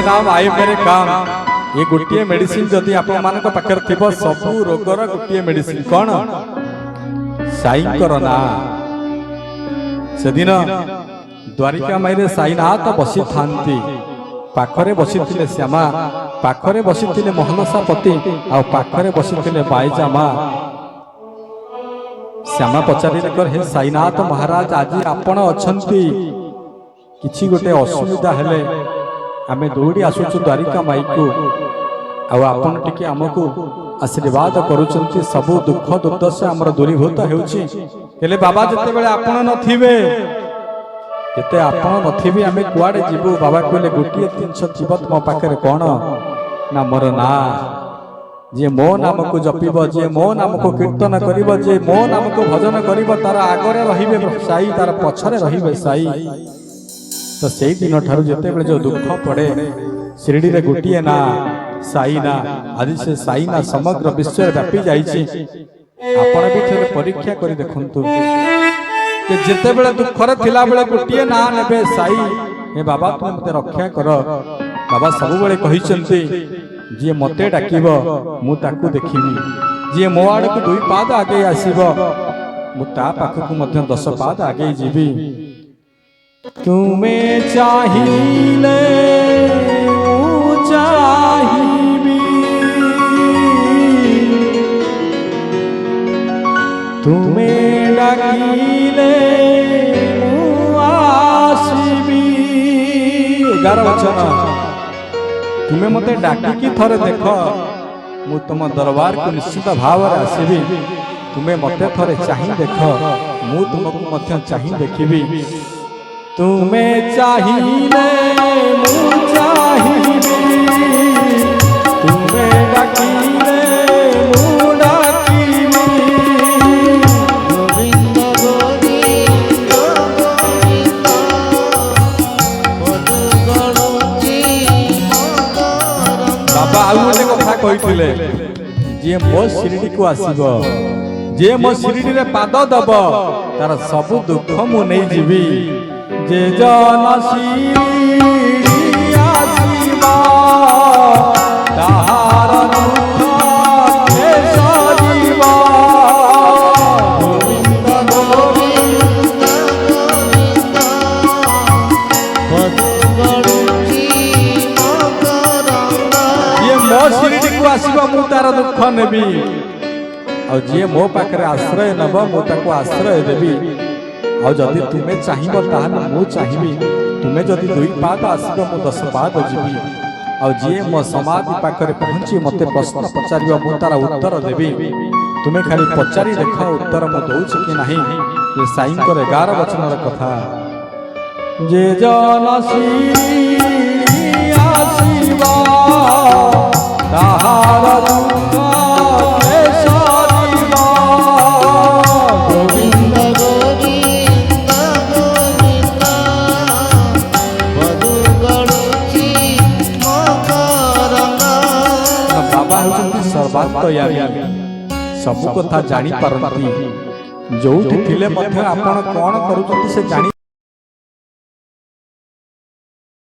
नाम आए मेरे काम ये गोटे मेडिसिन जदि आपण मानक पाखर थिबो सबु रोगर गोटे मेडिसिन कौन साईंकर ना सेदिन द्वारिका माईरे साईनाथ बसी थांती पाखरे बसी थिले श्यामा पाखरे बसी थिले महनसापति आ पाखरे बसी थिले बाईजामा श्यामा पचारि हे साईनाथ महाराज आज आपण अछंती किछि गोटे असुविधा हेले आमे दौड़ी आसुचु द्वारिका माई को आपण टिके आमको आशीर्वाद करूचंती सबु दुख दुर्दशा हमर दूरीभूत हेउची हेले बाबा जते बेले आपण नथिबे जते आपण नथिबे आमे कुआडे जीवु बाबा कहले गोटिए 300 जीवत मो पाखरे कोन ना मोर ना जे मो नाम को जपिब जे मो नाम को कीर्तन करिब जे मो नाम को भजन करिब तार आगरे रहिबे साई तार पछरे रहिबे साई तो से दिन ठार जिते बड़े जो दुख पड़े शिरडी रे गोटिए ना साई ना आज से साई ना समग्र विश्व व्यापी जाइछि आपण भी थोड़े परीक्षा करी देखंतु कि जिते बड़े दुख रे थिला बड़े गोटिए ना नेबे साई हे बाबा तुम मते रक्षा कर बाबा सब बड़े कहिसंती जे मते डाकिबो मु ताकू देखिबी जे मो आड़ को 2 पाद आगे आसीबो मु ता पाखकु मध्य 10 पाद आगे जीवी तुम्हें चाहिए चाहिबी तुम्हें डाकिले आसीबी 11 वचन तुम्हें मते डाकी थरे देख मु तुम दरबार को निश्चित भाव रे आसीबी तुम्हें मते थरे चाहि देख मु तुमको मध्य चाहि देखिबी तुम्हें चाहिए मु चाहिबी तुम्हें डाकिले मु डाकिबी गोविंद गोविंद गोविंद मधु गणुची बाबा आउ गोटे कथा कहिथिले जे मो शिरडी को आसीबो जे मो शिरडी रे पाद दब तार सब दुख मु नै जीवी जे जन शिरडी आसीबा ताहार दुख के सजीवा गोविंद गोविंद गोविंद मधु गणुची मकरंद ये मो शिरडी को आसीबा मु तार दुख नेबी और जे मो पाखरे आश्रय नब मु ताको आश्रय देबी और जदि तुम्हें चाहिए ताहले मु चाहिबी तुम्हें जदि 2 पाद आसीबो मु 10 पाद जीवी और जे मो समाधि पाखरे पहुंची मते प्रश्न पचारिबो मु तारा उत्तर देबी तुम्हें खाली पचारि देखा उत्तर मु दउछि कि नाही ये साईं कर 11 वचनर कथा जे जन शिरडी आसीबा ताहार दुख के सजीवा गोविंद गोविंद गोविंद मधु गणुची मकरंद बाबा होचंती सर्वात्मयामी सब कथा जानी पारंती जोठी थिले मध्य आपण कोन करूचंती से जानी